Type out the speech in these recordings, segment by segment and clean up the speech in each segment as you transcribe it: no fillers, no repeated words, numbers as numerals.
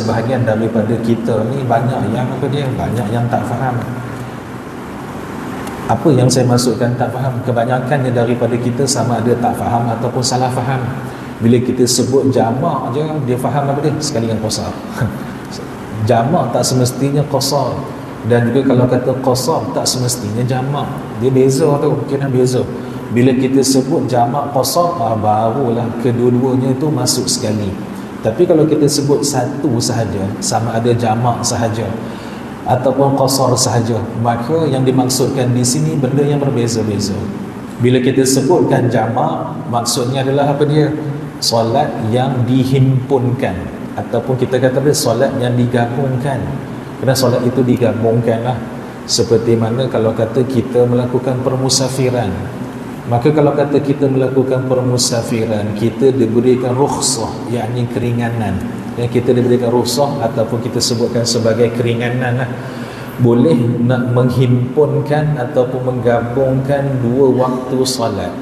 sebahagian daripada kita ni banyak yang banyak yang tak faham. Apa yang saya maksudkan tak faham? Kebanyakannya daripada kita sama ada tak faham ataupun salah faham. Bila kita sebut jamak je, dia faham apa dia? Sekali yang qasar. Jamak tak semestinya qasar. Dan juga kalau kata qasar tak semestinya jamak. Dia beza tu, kena beza. Bila kita sebut jamak qasar, barulah kedua-duanya itu masuk sekali. Tapi kalau kita sebut satu sahaja, sama ada jamak sahaja ataupun qasar sahaja, maka yang dimaksudkan di sini benda yang berbeza-beza. Bila kita sebutkan jamak, maksudnya adalah apa dia? Solat yang dihimpunkan, ataupun kita kata solat yang digabungkan. Kerana solat itu digabungkan lah. Seperti mana kalau kata kita melakukan permusafiran, maka kalau kata kita melakukan permusafiran, kita diberikan rukhsah, yakni keringanan. Yang kita diberikan rukhsah ataupun kita sebutkan sebagai keringanan lah. Boleh nak menghimpunkan ataupun menggabungkan dua waktu solat,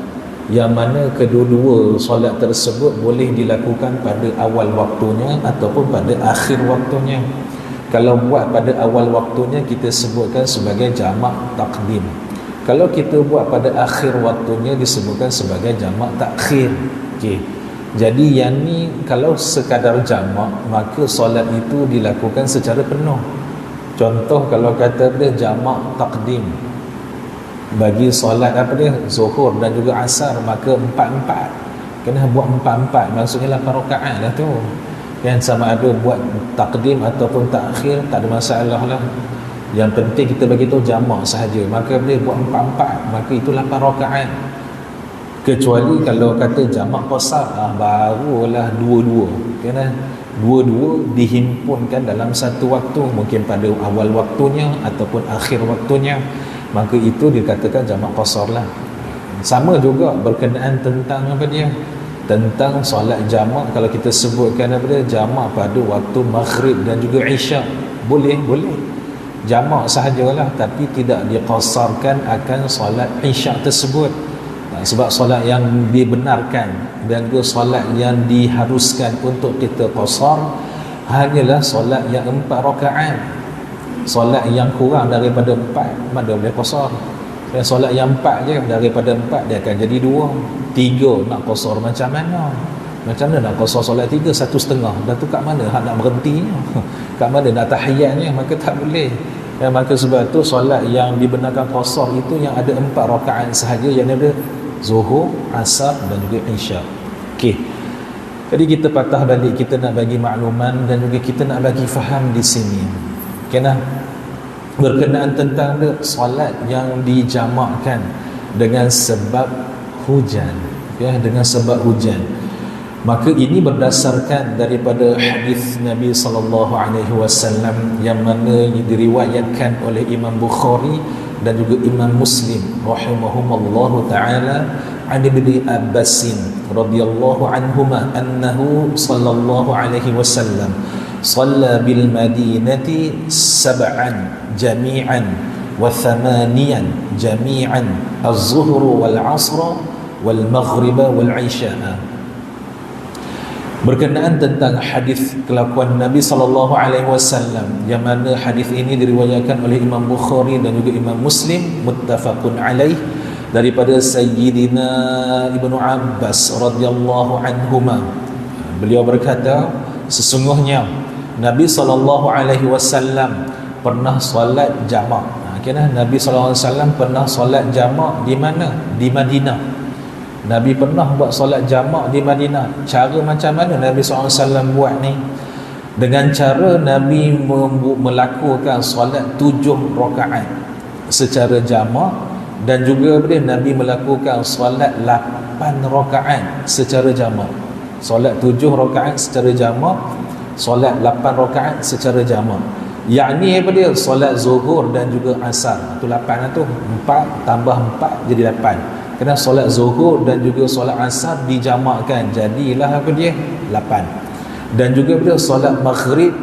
yang mana kedua-dua solat tersebut boleh dilakukan pada awal waktunya ataupun pada akhir waktunya. Kalau buat pada awal waktunya, kita sebutkan sebagai jamak taqdim. Kalau kita buat pada akhir waktunya, disebutkan sebagai jamak takhir. Okey. Jadi yang ni kalau sekadar jamak, maka solat itu dilakukan secara penuh. Contoh kalau kata dia jamak taqdim, bagi solat zuhur dan juga asar, maka 4-4. Kena buat 4-4, maksudnya 8 rakaat lah tu. Yang sama ada buat taqdim ataupun takhir, tak ada masalah lah. Yang penting kita bagi tahu jamak sahaja, maka boleh buat 4-4, maka itu 8 rakaat. Kecuali kalau kata jamak qasar, barulah dua-dua. Kerana dua-dua dihimpunkan dalam satu waktu, mungkin pada awal waktunya ataupun akhir waktunya, maka itu dikatakan jamak qasar lah. Sama juga berkenaan tentang tentang solat jamak. Kalau kita sebutkan jamak pada waktu maghrib dan juga isyak, boleh jamak sahajalah, tapi tidak diqasarkan akan solat isyak tersebut. Sebab solat yang dibenarkan dan juga solat yang diharuskan untuk kita qasar hanyalah solat yang 4 rakaat. Solat yang kurang daripada 4 mana boleh qasar. Dan solat yang 4 je, daripada 4 dia akan jadi 2, 3 nak qasar macam mana? Macam mana nak qasar solat 3 1/2? Dan tu kat mana hak nak berhentinya? Kat mana nak tahiyatnya? Maka tak boleh. Dan maka sebab tu solat yang dibenarkan qasar itu yang ada 4 rakaat sahaja, yang ada zuhur, asar dan juga isyak. Okey. Jadi kita patah balik, kita nak bagi makluman dan juga kita nak bagi faham di sini. Kena berkenaan tentang solat yang dijamakkan dengan sebab hujan, dengan sebab hujan. Maka ini berdasarkan daripada hadis Nabi sallallahu alaihi wasallam yang mana diriwayatkan oleh Imam Bukhari dan juga Imam Muslim rahimahumallahu taala, an Ibni Abbas radhiyallahu anhuma annahu sallallahu alaihi wasallam shalla bil madinati 7 jami'an wa 8 jami'an az-zuhr wal 'asr wal maghrib wal 'isha. Berkenaan tentang hadis kelakuan Nabi sallallahu alaihi wasallam, yang mana hadis ini diriwayatkan oleh Imam Bukhari dan juga Imam Muslim muttafaqun alaih, daripada Sayyidina Ibnu Abbas radhiyallahu anhuma. Beliau berkata, sesungguhnya Nabi sallallahu alaihi wasallam pernah solat jamak. Nabi sallallahu alaihi wasallam pernah solat jamak di mana? Di Madinah. Nabi pernah buat solat jamak di Madinah. Cara macam mana Nabi SAW buat ni? Dengan cara Nabi melakukan solat 7 rakaat secara jamak, dan juga Nabi melakukan solat 8 rakaat secara jamak. Solat 7 rakaat secara jamak, solat 8 rakaat secara jamak. Yakni solat zuhur dan juga asar. Itu 8 tu. 4 tambah 4 jadi 8. Kerana solat zuhur dan juga solat asar dijamakkan, jadilah 8. Dan juga solat maghrib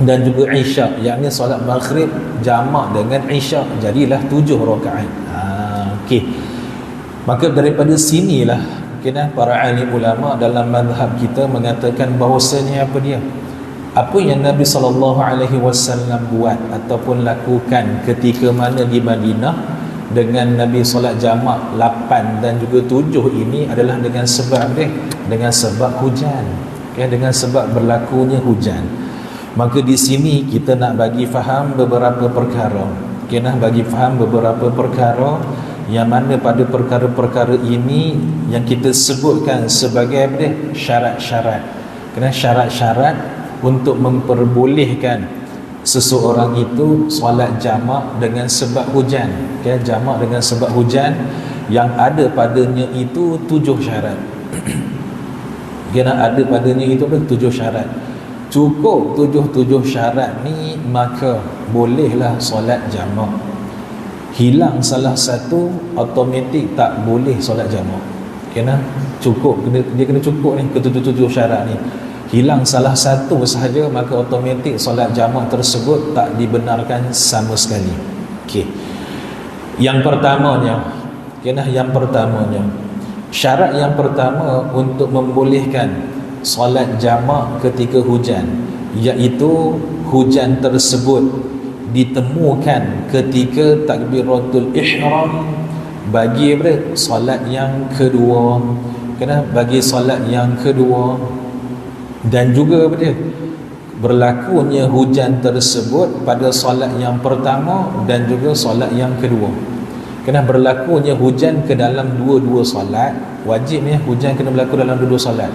dan juga isyak, yakni solat maghrib jamak dengan isyak, jadilah 7 rakaat. Okey. Maka daripada sinilah para alim ulama dalam mazhab kita mengatakan bahawasanya Apa yang Nabi SAW buat ataupun lakukan ketika mana di Madinah dengan Nabi solat jamak 8 dan juga 7 ini adalah dengan sebab dia, dengan sebab hujan, dengan sebab berlakunya hujan. Maka di sini kita nak bagi faham beberapa perkara, nak bagi faham beberapa perkara yang mana pada perkara-perkara ini yang kita sebutkan sebagai apa dia, syarat-syarat. Syarat-syarat untuk memperbolehkan seseorang itu solat jamak dengan sebab hujan. Jamak dengan sebab hujan yang ada padanya itu 7 syarat. Ada padanya itu 7 syarat. Cukup 7 syarat ni maka bolehlah solat jamak. Hilang salah satu automatik tak boleh solat jamak. Cukup, dia kena cukup ni ke 7 syarat ni. Hilang salah satu sahaja maka automatik solat jamak tersebut tak dibenarkan sama sekali. Yang pertamanya, syarat yang pertama untuk membolehkan solat jamak ketika hujan, iaitu hujan tersebut ditemukan ketika takbiratul ihram bagi solat yang kedua. Bagi solat yang kedua, dan juga berlakunya hujan tersebut pada solat yang pertama dan juga solat yang kedua. Berlakunya hujan ke dalam dua-dua solat. Wajibnya hujan kena berlaku dalam dua-dua solat.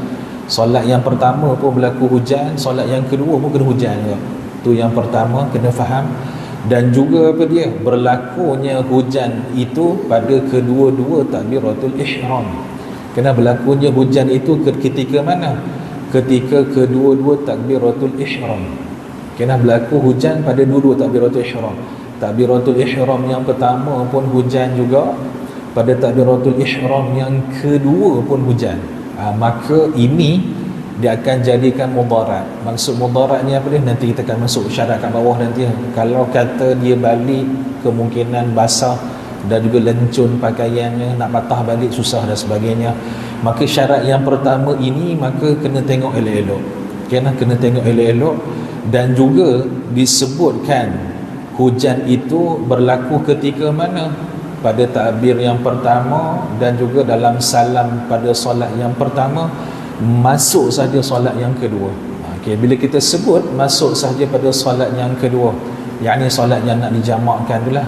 Solat yang pertama pun berlaku hujan, solat yang kedua pun kena hujan juga. Tu yang pertama kena faham. Dan juga berlakunya hujan itu pada kedua-dua takbiratul ihram. Berlakunya hujan itu ketika mana? Ketika kedua-dua takbiratul ihram. Berlaku hujan pada dua-dua takbiratul ihram. Takbiratul ihram yang pertama pun hujan juga, pada takbiratul ihram yang kedua pun hujan. Maka ini dia akan jadikan mudarat. Maksud mudarat ni apa dia? Nanti kita akan masuk syarat kat bawah nanti. Kalau kata dia balik, kemungkinan basah dan juga lencun pakaiannya, nak patah balik susah dan sebagainya. Maka syarat yang pertama ini maka kena tengok elok-elok. Kena tengok elok-elok. Dan juga disebutkan hujan itu berlaku ketika mana? Pada takbir yang pertama dan juga dalam salam pada solat yang pertama, masuk sahaja solat yang kedua. Bila kita sebut masuk sahaja pada solat yang kedua, yakni solat yang nak dijamakkan itulah.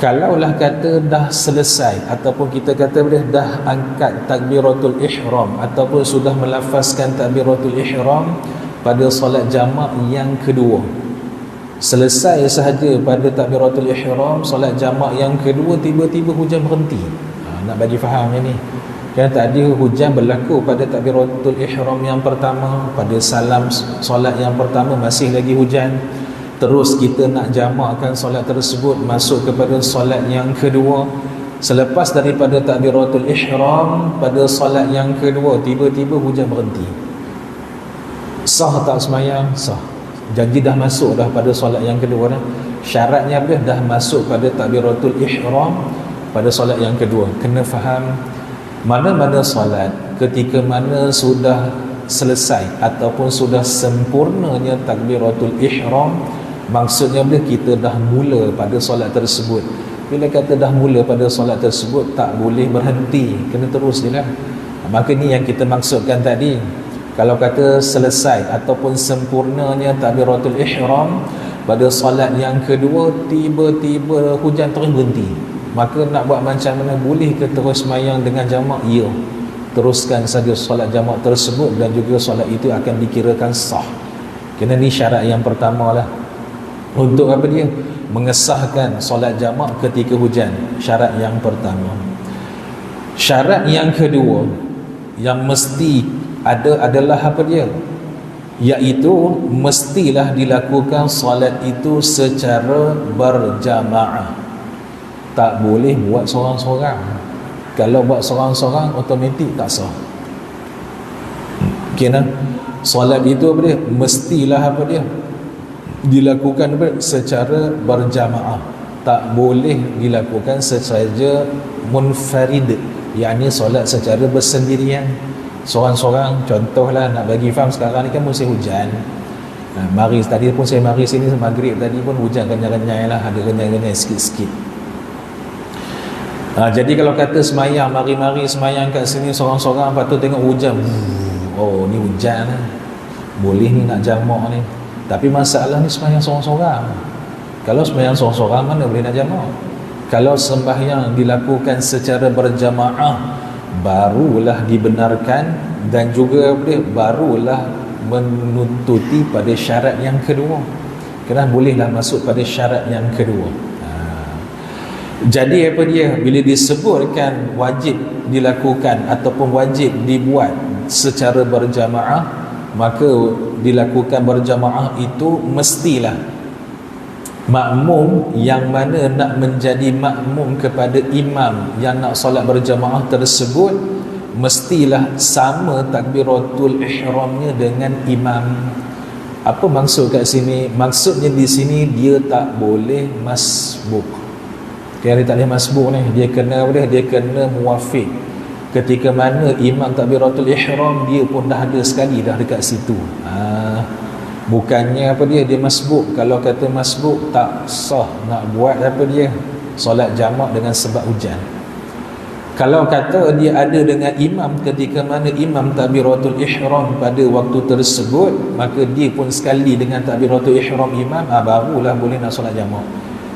Kalaulah kata dah selesai ataupun kita kata dah angkat takbiratul ihram ataupun sudah melafazkan takbiratul ihram pada solat jamak yang kedua, selesai sahaja pada takbiratul ihram solat jamak yang kedua, tiba-tiba hujan berhenti. Nak bagi faham yang ni. Tadi hujan berlaku pada takbiratul ihram yang pertama, pada salam solat yang pertama masih lagi hujan. Terus kita nak jamakkan solat tersebut masuk kepada solat yang kedua. Selepas daripada takbiratul ihram pada solat yang kedua, tiba-tiba hujan berhenti. Sah tak semayang? Sah. Janji dah masuk dah pada solat yang kedua dah. Syaratnya dah masuk pada takbiratul ihram pada solat yang kedua. Kena faham mana-mana solat ketika mana sudah selesai ataupun sudah sempurnanya takbiratul ihram, maksudnya kita dah mula pada solat tersebut. Bila kata dah mula pada solat tersebut, tak boleh berhenti, kena terus je lah. Maka ni yang kita maksudkan tadi. Kalau kata selesai ataupun sempurnanya takbiratul ihram pada solat yang kedua, tiba-tiba hujan terus berhenti, maka nak buat macam mana? Boleh ke terus semayang dengan jamak? Ya, teruskan saja solat jamak tersebut dan juga solat itu akan dikirakan sah. Kena ni syarat yang pertama lah. Untuk apa dia? Mengesahkan solat jamak ketika hujan. Syarat yang pertama. Syarat yang kedua yang mesti ada adalah apa dia? Iaitu mestilah dilakukan solat itu secara berjamaah. Tak boleh buat seorang-seorang. Kalau buat seorang-seorang automatik tak sah. Solat itu apa dia? Mestilah apa dia? Dilakukan secara berjamaah. Tak boleh dilakukan secara munfarid, yakni solat secara bersendirian. Seorang-seorang, contohlah nak bagi faham, sekarang ni kan musim hujan. Mari tadi pun saya mari sini maghrib tadi pun hujan kenyai-kenyai lah, ada kenyai-kenyai sikit-sikit. Jadi kalau kata semayang, mari-mari semayang kat sini seorang-seorang, lepas tu tengok hujan, oh ni hujan lah, boleh ni nak jamak ni. Tapi masalah ni semayang seorang-seorang. Kalau semayang seorang-seorang mana boleh nak jamak? Kalau sembahyang dilakukan secara berjamaah, barulah dibenarkan, dan juga barulah menuntuti pada syarat yang kedua. Kerana bolehlah masuk pada syarat yang kedua. Jadi apa dia, bila disebutkan wajib dilakukan ataupun wajib dibuat secara berjamaah, maka dilakukan berjamaah itu mestilah makmum yang mana nak menjadi makmum kepada imam yang nak solat berjamaah tersebut mestilah sama takbiratul ihramnya dengan imam. Apa maksud kat sini? Maksudnya di sini dia tak boleh masbuk. Dia tak boleh masbuk ni, dia kena apa dia? Dia kena muwafiq. Ketika mana imam takbiratul ihram, dia pun dah ada sekali dah dekat situ. Bukannya apa dia masbuk. Kalau kata masbuk tak sah nak buat apa dia solat jamak dengan sebab hujan. Kalau kata dia ada dengan imam ketika mana imam takbiratul ihram pada waktu tersebut, maka dia pun sekali dengan takbiratul ihram imam, barulah boleh nak solat jamak.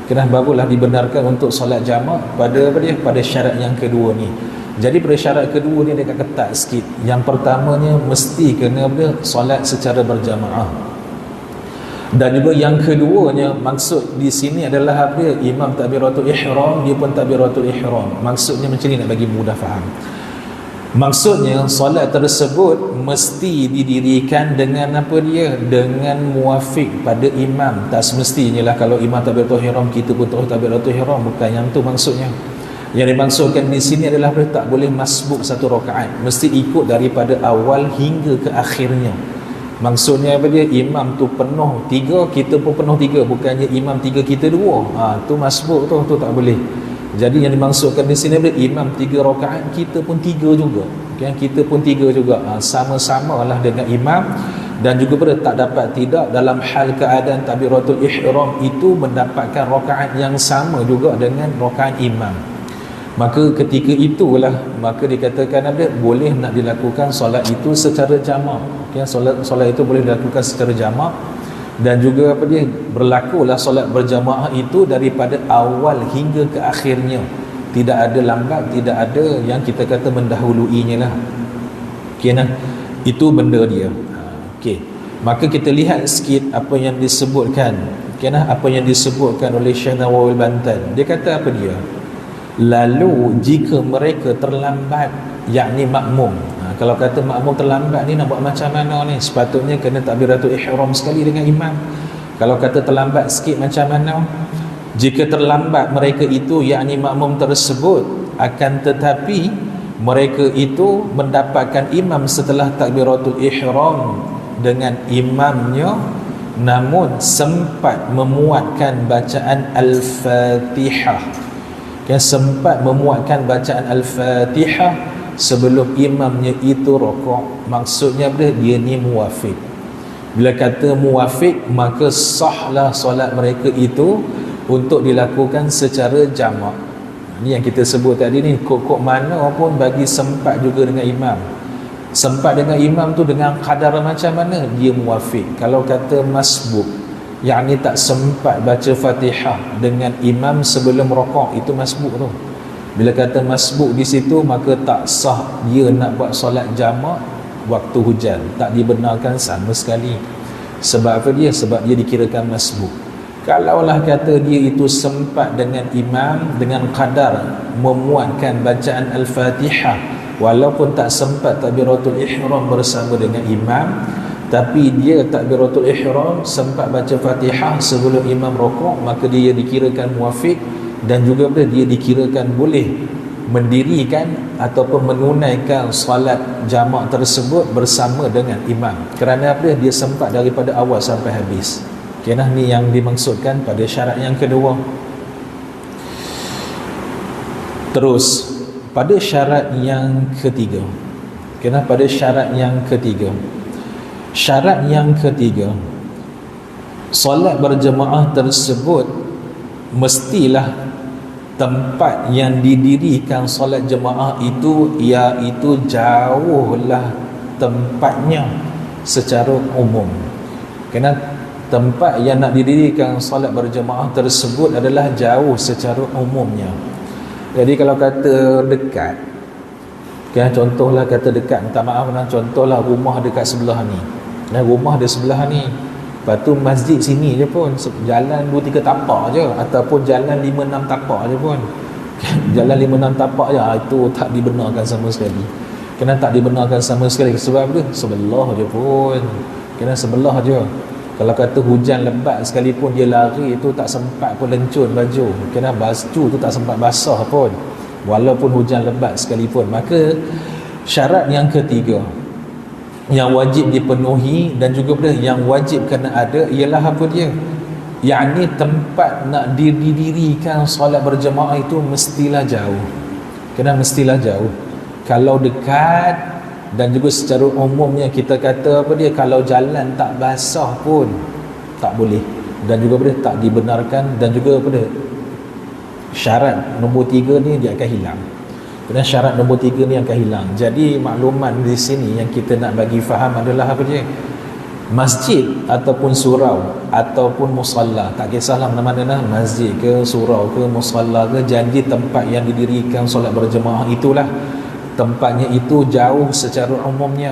Kerana barulah dibenarkan untuk solat jamak pada apa dia, pada syarat yang kedua ni. Jadi pada syarat kedua ni dekat ketat sikit. Yang pertamanya mesti kena apa, solat secara berjamaah. Dan juga yang keduanya, maksud di sini adalah apa dia, imam takbiratul ihram, dia pun takbiratul ihram. Maksudnya macam ni nak bagi mudah faham. Maksudnya solat tersebut mesti didirikan dengan apa dia, dengan muwafiq pada imam. Tak semestinya lah kalau imam takbiratul ihram kita pun terus takbiratul ihram, bukan yang tu maksudnya. Yang dimaksudkan di sini adalah tak boleh masbuk satu rakaat, mesti ikut daripada awal hingga ke akhirnya. Maksudnya apa dia, imam tu penuh 3, kita pun penuh 3, bukannya imam 3 kita 2. Tu masbuk tu tak boleh. Jadi yang dimaksudkan di sini adalah imam 3 rakaat, kita pun 3 juga. Okay? Kita pun 3 juga. Sama-samalah dengan imam. Dan juga tak dapat tidak dalam hal keadaan takbiratul ihram itu mendapatkan rakaat yang sama juga dengan rakaat imam. Maka ketika itulah maka dikatakan apa, boleh nak dilakukan solat itu secara jamak. Okay, solat itu boleh dilakukan secara jamak. Dan juga apa dia, berlakulah solat berjamaah itu daripada awal hingga ke akhirnya. Tidak ada lambat, tidak ada yang kita kata mendahuluinya lah. Okay, nah, itu benda dia. Okay, maka kita lihat sikit apa yang disebutkan. Okay, nah, apa yang disebutkan oleh Syekh Nawawi Bantan. Dia kata apa dia? Lalu jika mereka terlambat, yakni makmum, kalau kata makmum terlambat ni nak buat macam mana ni? Sepatutnya kena takbiratul ihram sekali dengan imam. Kalau kata terlambat sikit macam mana? Jika terlambat mereka itu, yakni makmum tersebut, akan tetapi mereka itu mendapatkan imam setelah takbiratul ihram dengan imamnya, namun sempat memuatkan bacaan Al-Fatihah. Yang sempat memuatkan bacaan Al-Fatihah sebelum imamnya itu rokok. Maksudnya dia ni muwafiq. Bila kata muwafiq, maka sahlah solat mereka itu untuk dilakukan secara jamak. Ini yang kita sebut tadi ni, kok mana pun bagi sempat juga dengan imam. Sempat dengan imam tu dengan kadar macam mana, dia muwafiq. Kalau kata masbuk, yakni tak sempat baca Fatihah dengan imam sebelum rokok, itu masbuk tu. Bila kata masbuk di situ, maka tak sah dia nak buat solat jamak waktu hujan, tak dibenarkan sama sekali. Sebab apa dia? Sebab dia dikirakan masbuk. Kalaulah kata dia itu sempat dengan imam dengan kadar memuatkan bacaan Al-Fatihah, walaupun tak sempat takbiratul ihram bersama dengan imam, tapi dia takbiratul ihram sempat baca Fatihah sebelum imam rokok, maka dia dikirakan muwafiq. Dan juga dia dikirakan boleh mendirikan ataupun menunaikan solat jamak tersebut bersama dengan imam. Kerana apa? Dia sempat daripada awal sampai habis. Okay, nah, ni yang dimaksudkan pada syarat yang kedua. Terus pada syarat yang ketiga, Kena pada syarat yang ketiga. Syarat yang ketiga, solat berjemaah tersebut mestilah tempat yang didirikan solat jemaah itu, iaitu jauhlah tempatnya secara umum. Kena tempat yang nak didirikan solat berjemaah tersebut adalah jauh secara umumnya. Jadi kalau kata dekat, kan, contohlah kata dekat, minta maaf lah, contohlah rumah dekat sebelah ni, rumah di sebelah ni, lepas tu masjid sini je pun jalan 2-3 tapak je, ataupun jalan 5-6 tapak je pun jalan 5-6 tapak je, itu tak dibenarkan sama sekali. Kena tak dibenarkan sama sekali. Sebab apa? Sebelah je pun, kena sebelah je. Kalau kata hujan lebat sekalipun dia lari itu tak sempat pun lencun baju, kena baju tu tak sempat basah pun, walaupun hujan lebat sekalipun. Maka syarat yang ketiga yang wajib dipenuhi dan juga yang wajib kena ada ialah apa dia? Yakni tempat nak didirikan solat berjemaah itu mestilah jauh. Kena mestilah jauh. Kalau dekat dan juga secara umumnya kita kata apa dia, kalau jalan tak basah pun tak boleh, dan juga tak dibenarkan, dan juga syarat nombor 3 ni dia akan hilang. Kerana syarat nombor 3 ni akan hilang. Jadi maklumat di sini yang kita nak bagi faham adalah apa dia? Masjid ataupun surau ataupun musalla, tak kisahlah mana-mana lah, masjid ke, surau ke, musalla ke, janji tempat yang didirikan solat berjemaah itulah tempatnya itu jauh secara umumnya,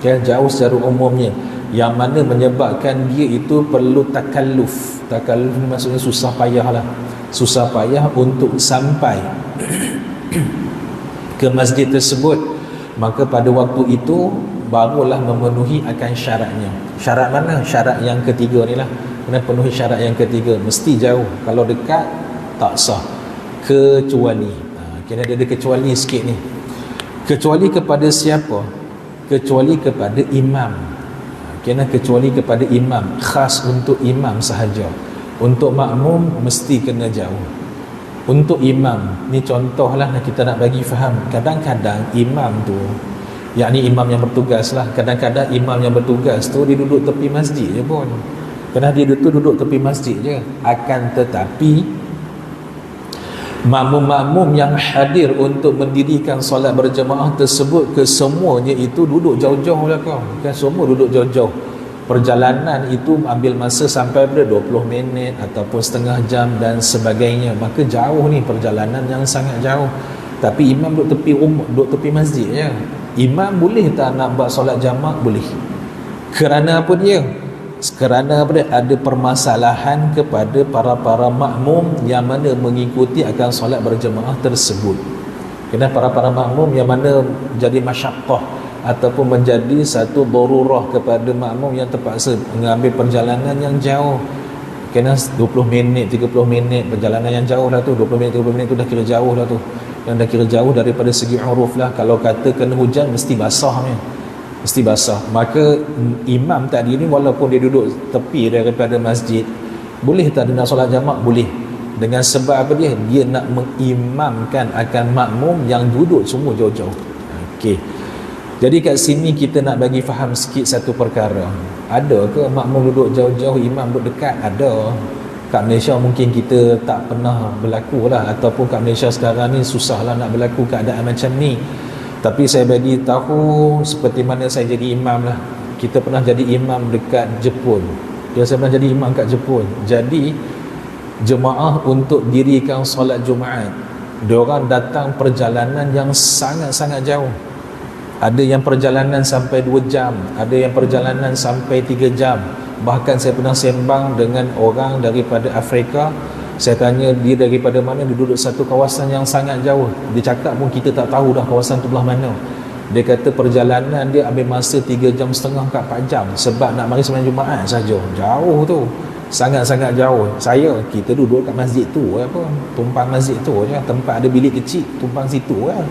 jauh secara umumnya, yang mana menyebabkan dia itu perlu takalluf. Takalluf maksudnya susah payah lah, susah payah untuk sampai ke masjid tersebut. Maka pada waktu itu barulah memenuhi akan syaratnya. Syarat mana? Syarat yang ketiga ni lah. Kena penuhi syarat yang ketiga, mesti jauh. Kalau dekat tak sah, kecuali kena ada kecuali sikit ni. Kecuali kepada siapa? Kecuali kepada imam. Kena kecuali kepada imam, khas untuk imam sahaja. Untuk makmum mesti kena jauh. Untuk imam ni contohlah kita nak bagi faham. Kadang-kadang imam tu, yakni imam yang bertugas lah, kadang-kadang imam yang bertugas tu dia duduk tepi masjid je pun. Kerana dia duduk tepi masjid je. Akan tetapi makmum-makmum yang hadir untuk mendirikan solat berjemaah tersebut, kesemuanya itu duduk jauh-jauh lah kau. Kan semua duduk jauh-jauh. Perjalanan itu ambil masa sampai pada 20 minit ataupun setengah jam dan sebagainya. Maka jauh ni, perjalanan yang sangat jauh. Tapi imam duduk tepi masjid je. Imam boleh tak nak buat solat jamak? Boleh. Kerana apa dia? Kerana ada permasalahan kepada para makmum yang mana mengikuti akan solat berjemaah tersebut. Kerana para makmum yang mana jadi masyaqqah ataupun menjadi satu darurah kepada makmum yang terpaksa mengambil perjalanan yang jauh. Kerana 20 minit, 30 minit perjalanan yang jauh lah tu, 20 minit, 30 minit tu dah kira jauh lah tu. Dan dah kira jauh daripada segi uruf lah. Kalau kata kena hujan mesti basah ni, mesti basah. Maka imam tadi ni walaupun dia duduk tepi daripada masjid, boleh tak dia nak solat jamak? Boleh. Dengan sebab apa dia? Dia nak mengimamkan akan makmum yang duduk semua jauh-jauh. Okey. Jadi kat sini kita nak bagi faham sikit satu perkara. Ada ke makmum duduk jauh-jauh, imam duduk dekat? Ada. Kat Malaysia mungkin kita tak pernah berlaku lah, ataupun kat Malaysia sekarang ni susah lah nak berlaku keadaan macam ni. Tapi saya bagi tahu seperti mana saya jadi imam lah. Kita pernah jadi imam dekat Jepun. Saya pernah jadi imam kat Jepun. Jadi jemaah untuk dirikan solat Jumaat, diorang datang perjalanan yang sangat-sangat jauh. Ada yang perjalanan sampai 2 jam, ada yang perjalanan sampai 3 jam. Bahkan saya pernah sembang dengan orang daripada Afrika. Saya tanya dia daripada mana, dia duduk satu kawasan yang sangat jauh. Dia cakap pun kita tak tahu dah kawasan tu belah mana. Dia kata perjalanan dia ambil masa 3 jam setengah ke 4 jam sebab nak mari sembahyang Jumaat saja. Jauh tu, sangat-sangat jauh. Kita duduk kat masjid tu apa, tumpang masjid tu je, tempat ada bilik kecil, tumpang situ kan.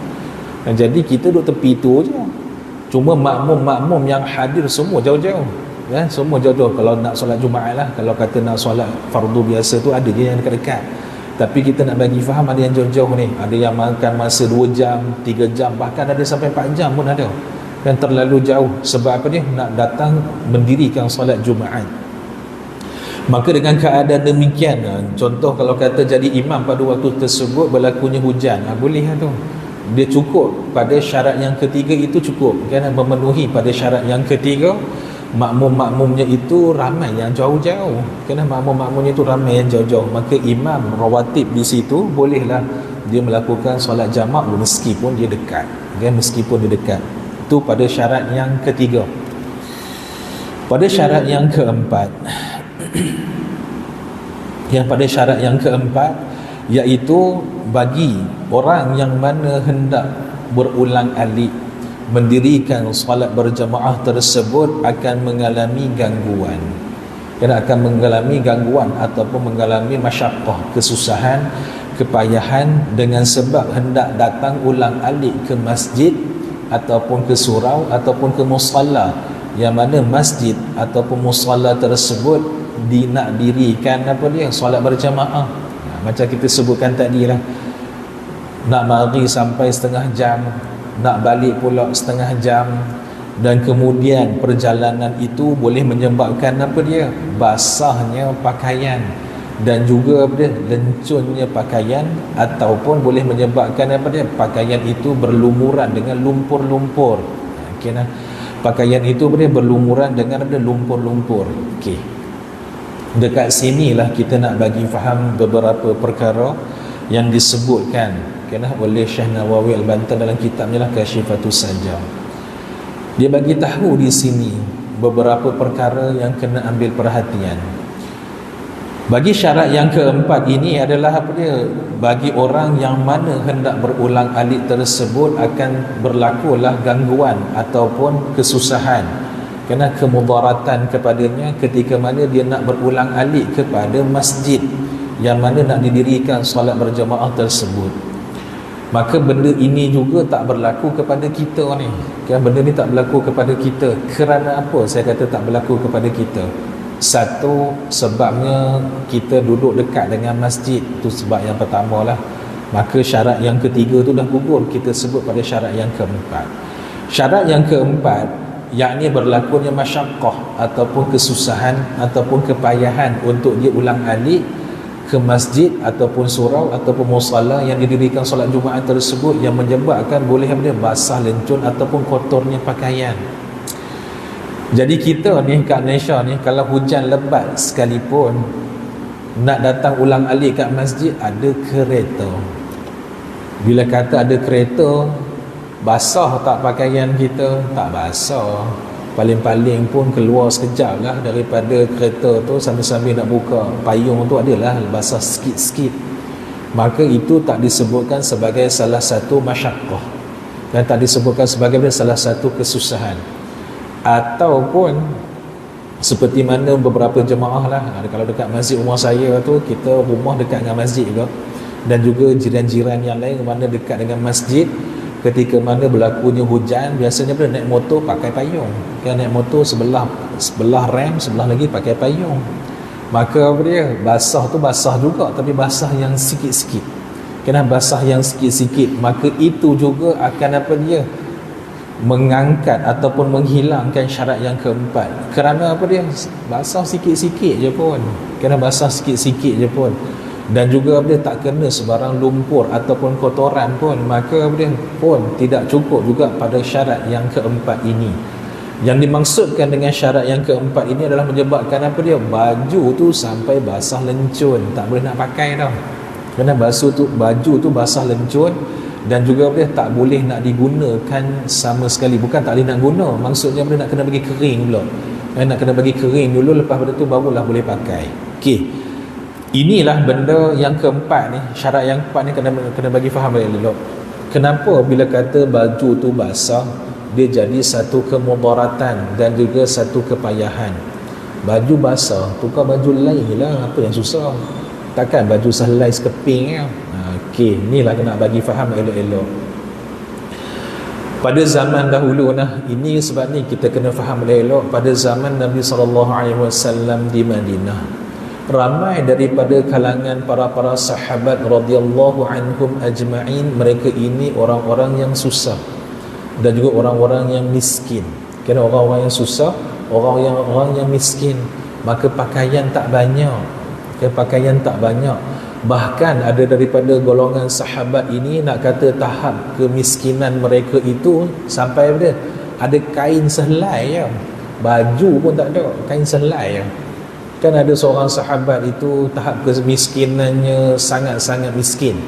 Jadi kita duduk tepi tu je. Cuma makmum-makmum yang hadir semua jauh-jauh. Ya, semua jauh-jauh. Kalau nak solat Jumaat lah, kalau kata nak solat fardu biasa tu ada je yang dekat-dekat. Tapi kita nak bagi faham ada yang jauh-jauh ni. Ada yang makan masa 2 jam, 3 jam, bahkan ada sampai 4 jam pun ada. kan terlalu jauh. Sebab apa dia? Nak datang mendirikan solat Jumaat. Maka dengan keadaan demikian, contoh kalau kata jadi imam pada waktu tersebut berlakunya hujan, boleh lah tu. Dia cukup pada syarat yang ketiga itu cukup, kan, memenuhi pada syarat yang ketiga. Makmum-makmumnya itu ramai yang jauh-jauh, kerana makmum-makmumnya itu ramai yang jauh-jauh, maka imam rawatib di situ bolehlah dia melakukan solat jamak meskipun dia dekat, kan, meskipun dia dekat. Itu pada syarat yang ketiga. Pada syarat yang keempat, pada syarat yang keempat, iaitu bagi orang yang mana hendak berulang-alik mendirikan solat berjamaah tersebut akan mengalami gangguan, kerana akan mengalami gangguan ataupun mengalami masyaqqah, kesusahan, kepayahan dengan sebab hendak datang ulang-alik ke masjid ataupun ke surau ataupun ke musalla, yang mana masjid ataupun musalla tersebut nak dirikan solat berjamaah. Macam kita sebutkan tadi lah, nak mari sampai setengah jam, nak balik pula setengah jam, dan kemudian perjalanan itu boleh menyebabkan basahnya pakaian, dan juga lencunnya pakaian, ataupun boleh menyebabkan pakaian itu berlumuran dengan lumpur-lumpur. Pakaian itu berlumuran dengan lumpur-lumpur. Dekat sinilah kita nak bagi faham beberapa perkara yang disebutkan oleh Syekh Nawawi Al-Bantan dalam kitabnya lah Kasyifatus Sajjah. Dia bagi tahu di sini beberapa perkara yang kena ambil perhatian. Bagi syarat yang keempat ini adalah bagi orang yang mana hendak berulang-alik tersebut akan berlakulah gangguan ataupun kesusahan, kena kemudaratan kepadanya ketika mana dia nak berulang-alik kepada masjid yang mana nak didirikan solat berjamaah tersebut. Maka benda ini juga tak berlaku kepada kita ni, kan? Benda ni tak berlaku kepada kita. Kerana apa saya kata tak berlaku kepada kita? Satu, sebabnya kita duduk dekat dengan masjid. Itu sebab yang pertama lah. Maka syarat yang ketiga tu dah gugur, kita sebut pada syarat yang keempat. Syarat yang keempat, yakni berlakunya masyaqqah ataupun kesusahan ataupun kepayahan untuk dia ulang-alik ke masjid ataupun surau ataupun musalla yang didirikan solat Jumaat tersebut, yang menyebabkan boleh basah lencun ataupun kotornya pakaian. Jadi kita ni kat Malaysia ni, kalau hujan lebat sekalipun nak datang ulang-alik kat masjid, ada kereta. Bila kata ada kereta, basah tak pakaian kita? Tak basah. Paling-paling pun keluar sekejap lah daripada kereta tu, sambil-sambil nak buka payung tu adalah basah sikit-sikit. Maka itu tak disebutkan sebagai salah satu masyaqqah, dan tak disebutkan sebagai salah satu kesusahan. Ataupun seperti mana beberapa jemaah lah, kalau dekat masjid rumah saya tu, kita rumah dekat dengan masjid juga, dan juga jiran-jiran yang lain mana dekat dengan masjid, ketika mana berlakunya hujan, biasanya naik motor pakai payung, kan? Naik motor sebelah rem, sebelah lagi pakai payung. Maka basah tu basah juga, tapi basah yang sikit-sikit, kena basah yang sikit-sikit. Maka itu juga akan mengangkat ataupun menghilangkan syarat yang keempat. Kerana basah sikit-sikit je pun, kena basah sikit-sikit je pun, dan juga tak kena sebarang lumpur ataupun kotoran pun, maka pun tidak cukup juga pada syarat yang keempat ini. Yang dimaksudkan dengan syarat yang keempat ini adalah menyebabkan baju tu sampai basah lencun, tak boleh nak pakai dah, kerana baju tu basah lencun, dan juga tak boleh nak digunakan sama sekali. Bukan tak boleh nak guna, maksudnya nak kena bagi kering pula, nak kena bagi kering dulu, lepas pada tu barulah boleh pakai. Inilah benda yang keempat ni, syarat yang keempat ni kena bagi faham elok. Kenapa bila kata baju tu basah, dia jadi satu kemudaratan dan juga satu kepayahan. Baju basah, tukar baju lain lah, apa yang susah? Takkan baju sehelai sekeping ya? Inilah kena bagi faham elok-elok. Pada zaman dahulu ini sebab ni kita kena faham elok. Pada zaman Nabi SAW di Madinah, ramai daripada kalangan para sahabat radhiyallahu anhum ajma'in, mereka ini orang-orang yang susah, dan juga orang-orang yang miskin. Kerana orang-orang yang susah, orang yang miskin, maka pakaian tak banyak. Pakaian tak banyak. Bahkan ada daripada golongan sahabat ini nak kata tahap kemiskinan mereka itu sampai apa dia? Ada kain sehelai ya. Baju pun tak ada, kain sehelai ya. Kan ada seorang sahabat itu tahap kemiskinannya sangat-sangat miskin.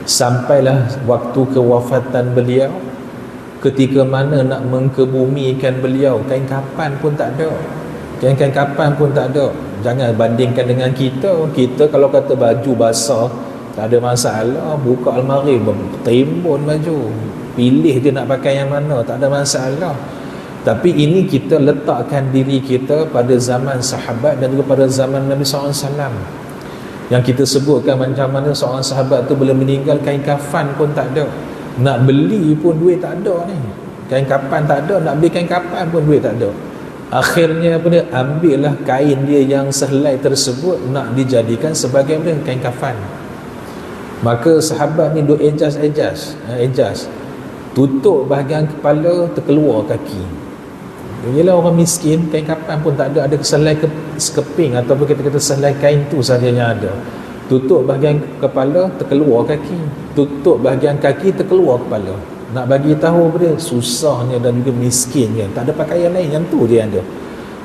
Sampailah waktu kewafatan beliau, ketika mana nak mengkebumikan beliau, kain kapan pun tak ada. Kain kapan pun tak ada. Jangan bandingkan dengan kita. Kita kalau kata baju basah, tak ada masalah. Buka almari, timbun baju, pilih dia nak pakai yang mana, tak ada masalah. Tapi ini kita letakkan diri kita pada zaman sahabat dan juga pada zaman Nabi SAW. Yang kita sebutkan macam mana seorang sahabat tu bila meninggal, kain kafan pun tak ada. Nak beli pun duit tak ada ni. Kain kapan tak ada, nak beli kain kapan pun duit tak ada. Akhirnya apa dia? Ambillah kain dia yang sehelai tersebut nak dijadikan sebagai apa? Kain kafan. Maka sahabat ni duk adjust. Tutup bahagian kepala, terkeluar kaki. Ialah orang miskin, kain kapan pun tak ada keselai sekeping ataupun kita kata selai kain tu sahaja yang ada. Tutup bahagian kepala, terkeluar kaki. Tutup bahagian kaki, terkeluar kepala. Nak bagi tahu apa dia? Susahnya dan juga miskinnya. Tak ada pakaian lain, yang tu dia ada.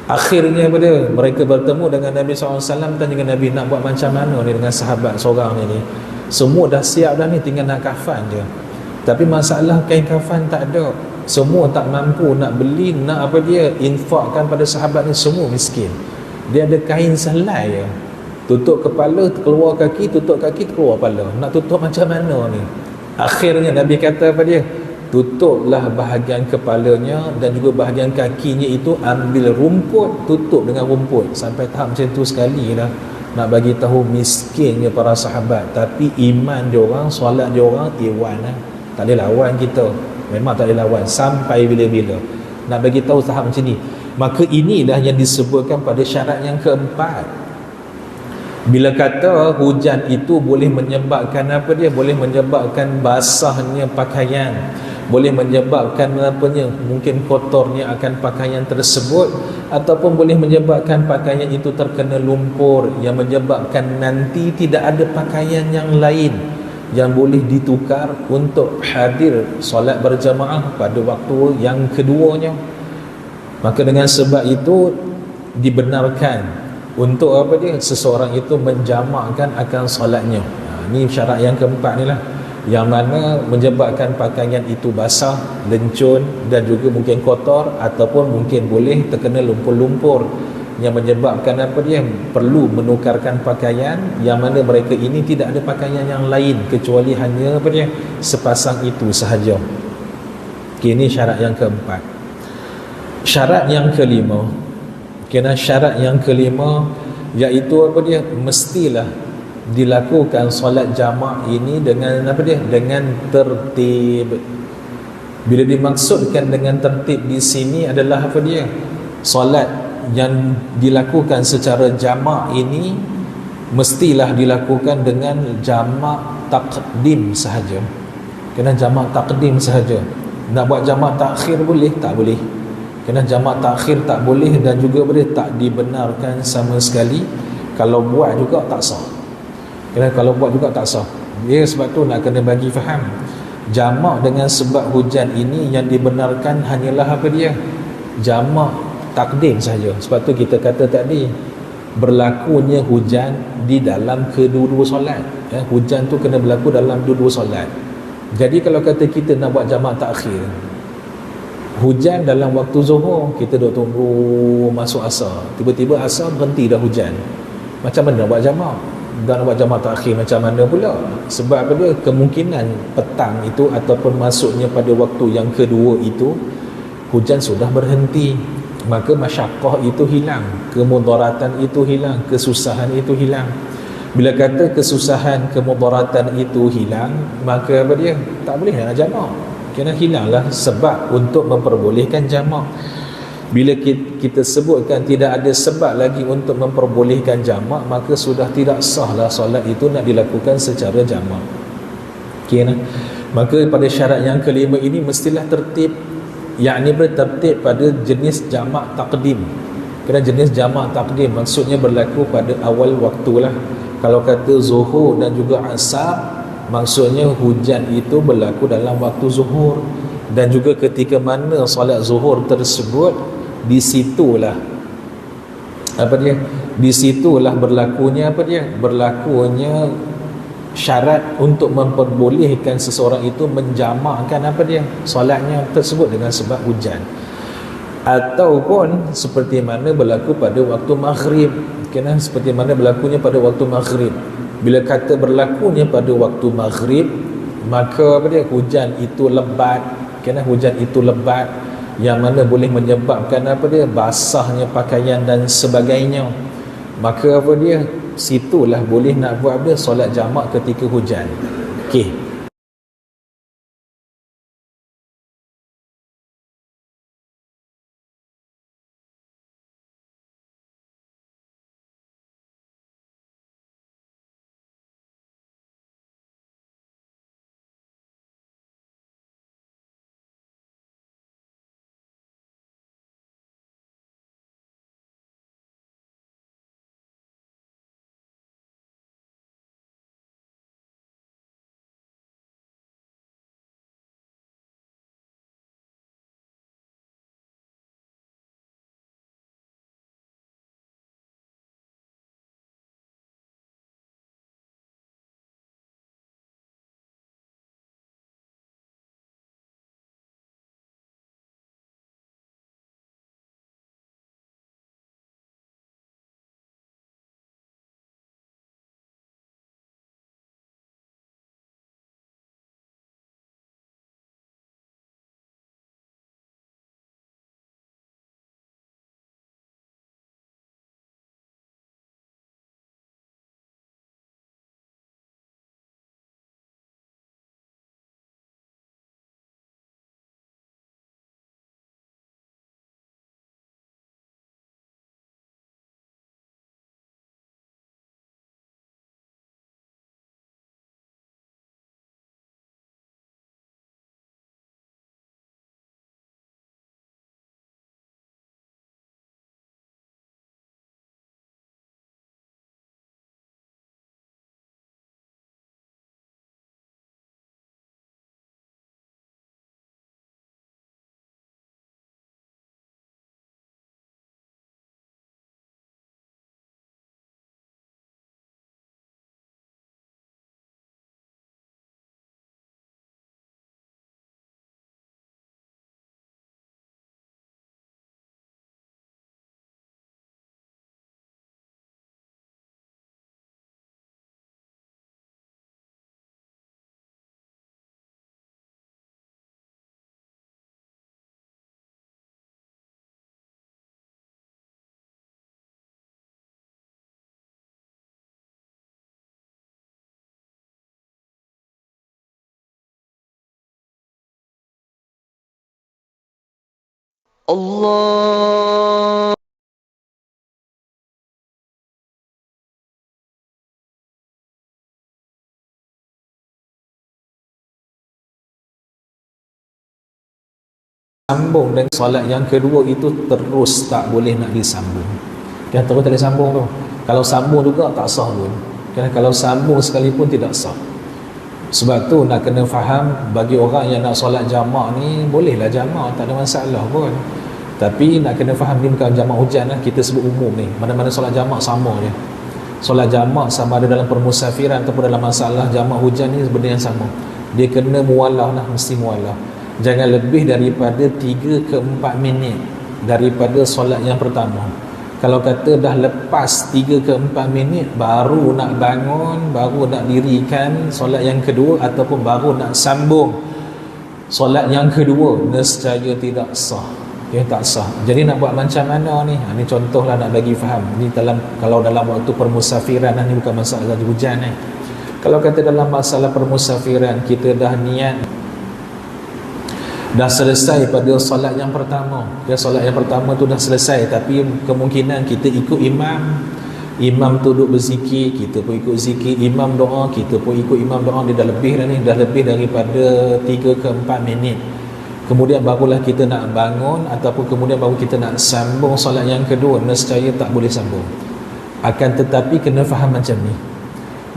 Akhirnya apa dia? Mereka bertemu dengan Nabi SAW, tanya dengan Nabi, nak buat macam mana ni dengan sahabat seorang ni? Semua dah siap dah ni, tinggal nak kafan je. Tapi masalah kain kafan tak ada. Semua tak mampu nak beli, nak apa dia? Infakkan pada sahabat ni, semua miskin. Dia ada kain selai je. Tutup kepala, keluar kaki, tutup kaki, keluar kepala. Nak tutup macam mana ni? Akhirnya Nabi kata apa dia? Tutuplah bahagian kepalanya dan juga bahagian kakinya itu, ambil rumput, tutup dengan rumput. Sampai tahap macam tu sekali dah. Nak bagi tahu miskinnya para sahabat. Tapi iman diorang, solat diorang, iwan lah. Tak boleh lawan kita. Memang tak boleh lawan sampai bila-bila. Nak bagi tahu tahap macam ni. Maka inilah yang disebutkan pada syarat yang keempat. Bila kata hujan itu boleh menyebabkan apa dia? Boleh menyebabkan basahnya pakaian, boleh menyebabkan apanya? Mungkin kotornya akan pakaian tersebut, ataupun boleh menyebabkan pakaian itu terkena lumpur, yang menyebabkan nanti tidak ada pakaian yang lain yang boleh ditukar untuk hadir solat berjamaah pada waktu yang keduanya. Maka dengan sebab itu dibenarkan untuk apa dia? Seseorang itu menjamakkan akan solatnya. Ini syarat yang keempat ni lah, yang mana menyebabkan pakaian itu basah, lencun dan juga mungkin kotor, ataupun mungkin boleh terkena lumpur-lumpur, yang menyebabkan apa dia? Perlu menukarkan pakaian, yang mana mereka ini tidak ada pakaian yang lain kecuali hanya apa dia? Sepasang itu sahaja. Ini syarat yang keempat. Syarat yang kelima, syarat yang kelima iaitu apa dia? Mestilah dilakukan solat jamak ini dengan apa dia? Dengan tertib. Bila dimaksudkan dengan tertib di sini adalah apa dia? Solat yang dilakukan secara jamak ini mestilah dilakukan dengan jamak takdim sahaja. Kena jamak takdim sahaja. Nak buat jamak takhir boleh? Tak boleh. Kena jamak takhir tak boleh, dan juga boleh tak dibenarkan sama sekali. Kalau buat juga tak sah. Kena kalau buat juga tak sah. Sebab tu nak kena bagi faham. Jamak dengan sebab hujan ini yang dibenarkan hanyalah apa dia? Jamak takdim saja. Sebab tu kita kata tadi, berlakunya hujan di dalam kedua-dua solat. Hujan tu kena berlaku dalam dua-dua solat. Jadi kalau kata kita nak buat jamak takhir, hujan dalam waktu zuhur, kita duk tunggu masuk asar, tiba-tiba asar berhenti dah hujan. Macam mana nak buat jamak? Dan nak buat jamak takhir macam mana pula? Sebab apa dia? Kemungkinan petang itu ataupun masuknya pada waktu yang kedua itu, hujan sudah berhenti. Maka masyaqqah itu hilang, kemudaratan itu hilang, kesusahan itu hilang. Bila kata kesusahan, kemudaratan itu hilang, maka apa dia? Tak boleh nak jamak. Kena hilanglah sebab untuk memperbolehkan jamak. Bila kita sebutkan tidak ada sebab lagi untuk memperbolehkan jamak, maka sudah tidak sahlah solat itu nak dilakukan secara jamak. Maka pada syarat yang kelima ini mestilah tertib, yakni bertertib pada jenis jamak takdim. Kerana jenis jamak takdim maksudnya berlaku pada awal waktulah. Kalau kata zuhur dan juga asar, maksudnya hujan itu berlaku dalam waktu zuhur. Dan juga ketika mana solat zuhur tersebut, di situlah di situlah berlakunya berlakunya syarat untuk memperbolehkan seseorang itu menjamakkan solatnya tersebut dengan sebab hujan. Ataupun seperti mana berlaku pada waktu maghrib, kerana seperti mana berlakunya pada waktu maghrib. Bila kata berlakunya pada waktu maghrib, maka hujan itu lebat, kerana hujan itu lebat yang mana boleh menyebabkan basahnya pakaian dan sebagainya. Maka situlah boleh nak buat solat jamak ketika hujan. Okey. Allah. Sambung dengan solat yang kedua itu terus tak boleh nak disambung. Kan terus tak boleh sambung tu. Kalau sambung juga tak sah pun. Kan kalau sambung sekalipun tidak sah. Sebab tu nak kena faham, bagi orang yang nak solat jamak ni bolehlah jamak, tak ada masalah pun. Tapi nak kena faham ni bukan jamak hujan lah, kita sebut umum ni. Mana-mana solat jamak sama je. Solat jamak sama ada dalam permusafiran ataupun dalam masalah jamak hujan ni benda yang sama. Dia kena muwalah lah, mesti muwalah. Jangan lebih daripada 3 ke 4 minit daripada solat yang pertama. Kalau kata dah lepas 3 ke 4 minit baru nak bangun, baru nak dirikan solat yang kedua ataupun baru nak sambung solat yang kedua, nescaya tidak sah. Tak sah. Jadi nak buat macam mana ni? Ni contohlah nak bagi faham. Ni kalau dalam waktu permusafiran ni bukan masalah hujan ni. Kalau kata dalam masalah permusafiran, kita dah niat, dah selesai pada solat yang pertama. Solat yang pertama tu dah selesai, tapi kemungkinan kita ikut imam, Imam tu duduk berzikir, kita pun ikut zikir. Imam doa, kita pun ikut imam doa. Dia dah lebih dah ni, dah lebih daripada 3 ke 4 minit. Kemudian barulah kita nak bangun, ataupun kemudian baru kita nak sambung solat yang kedua. Nescaya tak boleh sambung. Akan tetapi kena faham macam ni,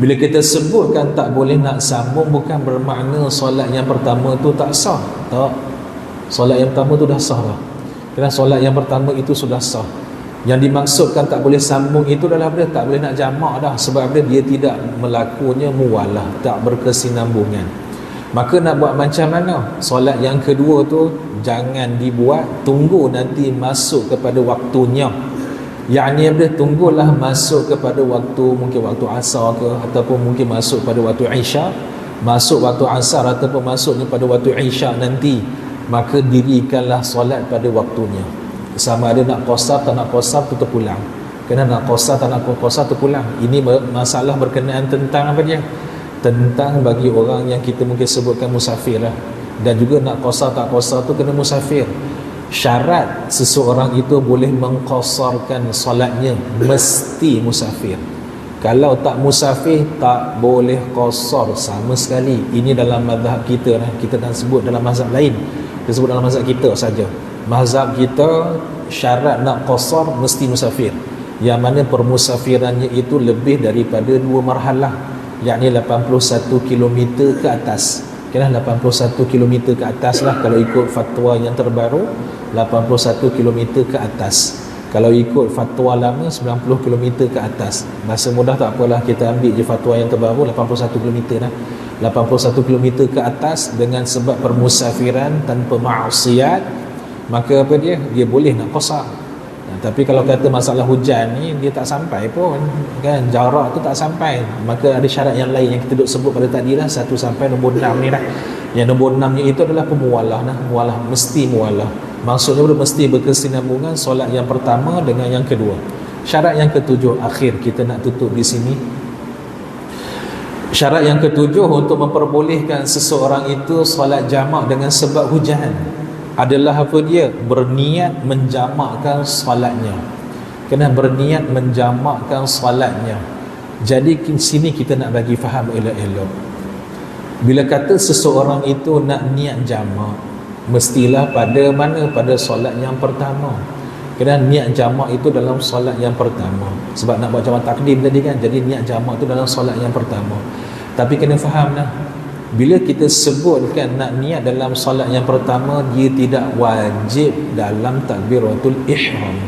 bila kita sebutkan tak boleh nak sambung, bukan bermakna solat yang pertama tu tak sah. Tak. Solat yang pertama tu dah sah dah. Kerana solat yang pertama itu sudah sah. Yang dimaksudkan tak boleh sambung itu adalah dia tak boleh nak jamak dah. Sebab dia tidak melakukannya muwalah, tak berkesinambungan. Maka nak buat macam mana? Solat yang kedua tu jangan dibuat, tunggu nanti masuk kepada waktunya. Yakni dia tunggulah masuk kepada waktu, mungkin waktu asar ke, ataupun mungkin masuk pada waktu isyak. Masuk waktu asar ataupun masuknya pada waktu isyak nanti, maka dirikanlah solat pada waktunya. Sama ada nak qasar tak nak qasar tu terpulang. Kena nak qasar tak nak qasar terpulang. Ini masalah berkenaan tentang apa dia? Tentang bagi orang yang kita mungkin sebutkan musafir lah. Dan juga nak qasar tak qasar tu kena musafir. Syarat seseorang itu boleh mengqasarkan solatnya mesti musafir. Kalau tak musafir tak boleh qasar sama sekali. Ini dalam mazhab kita lah. Kita tak sebut dalam mazhab lain. Kita sebut dalam mazhab kita saja. Mazhab kita syarat nak qasar mesti musafir, yang mana permusafirannya itu lebih daripada 2 marhalah, yakni 81 km ke atas. Kena 81 km ke atas lah kalau ikut fatwa yang terbaru, 81 km ke atas. Kalau ikut fatwa lama 90 km ke atas. Bahasa mudah tak apalah, kita ambil je fatwa yang terbaru 81 km lah. 81 km ke atas dengan sebab permusafiran tanpa maksiat, maka apa dia boleh nak qasar. Tapi kalau kata masalah hujan ni, dia tak sampai pun kan, jarak tu tak sampai, maka ada syarat yang lain yang kita duk sebut pada tadi lah, 1 sampai nombor 6 ni dah. Yang nombor 6 ni itu adalah pemualah nah, mualah, mesti mualah. Maksudnya mesti berkesinambungan solat yang pertama dengan yang kedua. Syarat yang ketujuh, akhir kita nak tutup di sini. Syarat yang ketujuh untuk memperbolehkan seseorang itu solat jamak dengan sebab hujan adalah apa dia? Berniat menjamakkan solatnya. Kena berniat menjamakkan solatnya. Jadi di sini kita nak bagi faham elok-elok. Bila kata seseorang itu nak niat jamak, mestilah pada mana? Pada solat yang pertama. Kena niat jamak itu dalam solat yang pertama. Sebab nak buat jamak takdim tadi kan, jadi niat jamak itu dalam solat yang pertama. Tapi kena faham lah, bila kita sebutkan nak niat dalam solat yang pertama, dia tidak wajib dalam takbiratul ihram.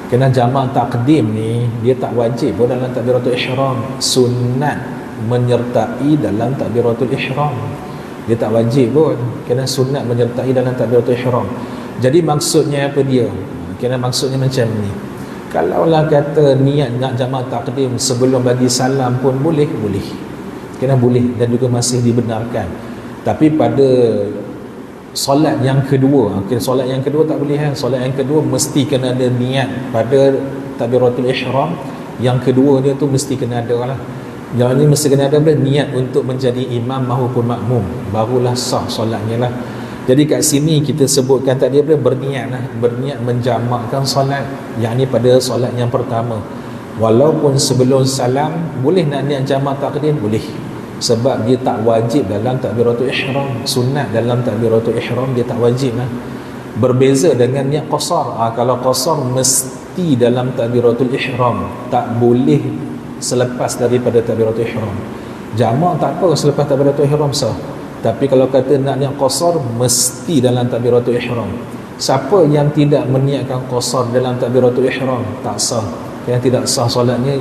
Kena jamak takdim ni, dia tak wajib pun dalam takbiratul ihram. Sunat menyertai dalam takbiratul ihram. Dia tak wajib pun. Kena sunat menyertai dalam takbiratul ihram. Jadi maksudnya apa dia? Kena maksudnya macam ni. Kalaulah kata niat nak jamak takdim sebelum bagi salam pun boleh, boleh. Kena boleh dan juga masih dibenarkan. Tapi pada solat yang kedua, solat yang kedua tak boleh kan? Solat yang kedua mesti kena ada niat pada takbiratul ihram. Yang kedua dia tu mesti kena ada lah. Yang ini mesti kena ada niat untuk menjadi imam maupun makmum, barulah sah solatnya lah. Jadi kat sini kita sebutkan tadi berniat lah, berniat menjamakkan solat, yakni pada solat yang pertama. Walaupun sebelum salam boleh nak niat jamak takdim, boleh. Sebab dia tak wajib dalam takbiratul ihram. Sunat dalam takbiratul ihram dia tak wajib lah. Berbeza dengan niat qasar. Kalau qasar mesti dalam takbiratul ihram, tak boleh selepas daripada takbiratul ihram. Jamak tak apa selepas takbiratul ihram sah. Tapi kalau kata nak niat qasar, mesti dalam takbiratul ihram. Siapa yang tidak meniatkan qasar dalam takbiratul ihram, tak sah. Yang tidak sah solatnya,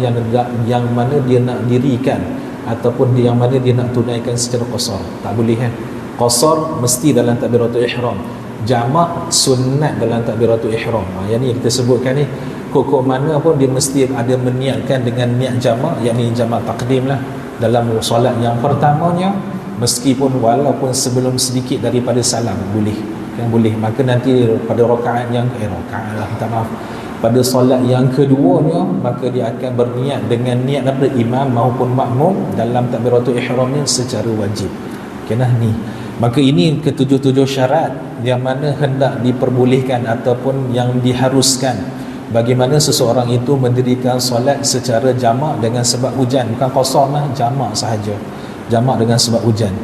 yang mana dia nak dirikan ataupun yang mana dia nak tunaikan secara qasar. Tak boleh kan? Qasar mesti dalam takbiratul ihram. Jamak sunat dalam takbiratul ihram. Yang ni kita sebutkan ni, kok mana pun dia mesti ada meniatkan dengan niat jamak, yakni jamak takdim lah dalam solat yang pertamanya, meskipun walaupun sebelum sedikit daripada salam boleh. Yang boleh. Maka nanti pada rakaat yang rakaat lah, minta maaf, pada solat yang keduanya, maka dia akan berniat dengan niat daripada imam maupun makmum dalam takbiratul ihramnya secara wajib. Kena ni. Maka ini ketujuh-tujuh syarat yang mana hendak diperbolehkan ataupun yang diharuskan bagaimana seseorang itu mendirikan solat secara jamak dengan sebab hujan, bukan qasar lah, jamak sahaja, jamak dengan sebab hujan.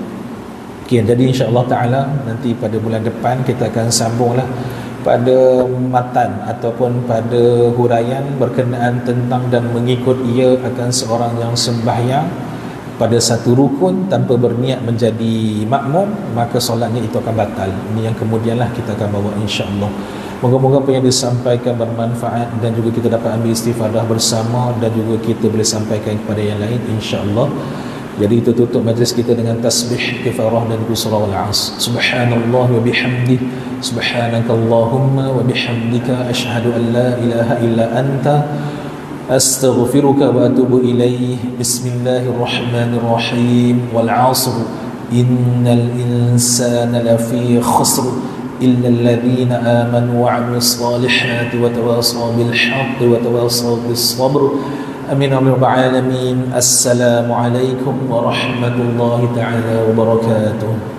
Okay, jadi insya-Allah taala nanti pada bulan depan kita akan sambunglah pada matan ataupun pada huraian berkenaan tentang dan mengikut ia akan seorang yang sembahyang pada satu rukun tanpa berniat menjadi makmum, maka solatnya itu akan batal. Ini yang kemudianlah kita akan bawa insya-Allah. Moga-moga apa yang disampaikan bermanfaat dan juga kita dapat ambil istifadah bersama dan juga kita boleh sampaikan kepada yang lain insya-Allah. Jadi itu tutup majlis kita dengan tasbih, kifarah dan surah Al-'Asr. Subhanallah wa bihamdih, subhanakallahumma wa bihamdika, asyhadu an la ilaha illa anta, astaghfiruka wa atubu ilaih. Bismillahirrahmanirrahim. Wal 'asr innal insana lafi khusr illa alladhina amanu wa 'amilus salihati wa tawasaw bil haqqi wa tawasaw bis sabr. Amin ya rabbal alamin. Assalamualaikum warahmatullahi taala wabarakatuh.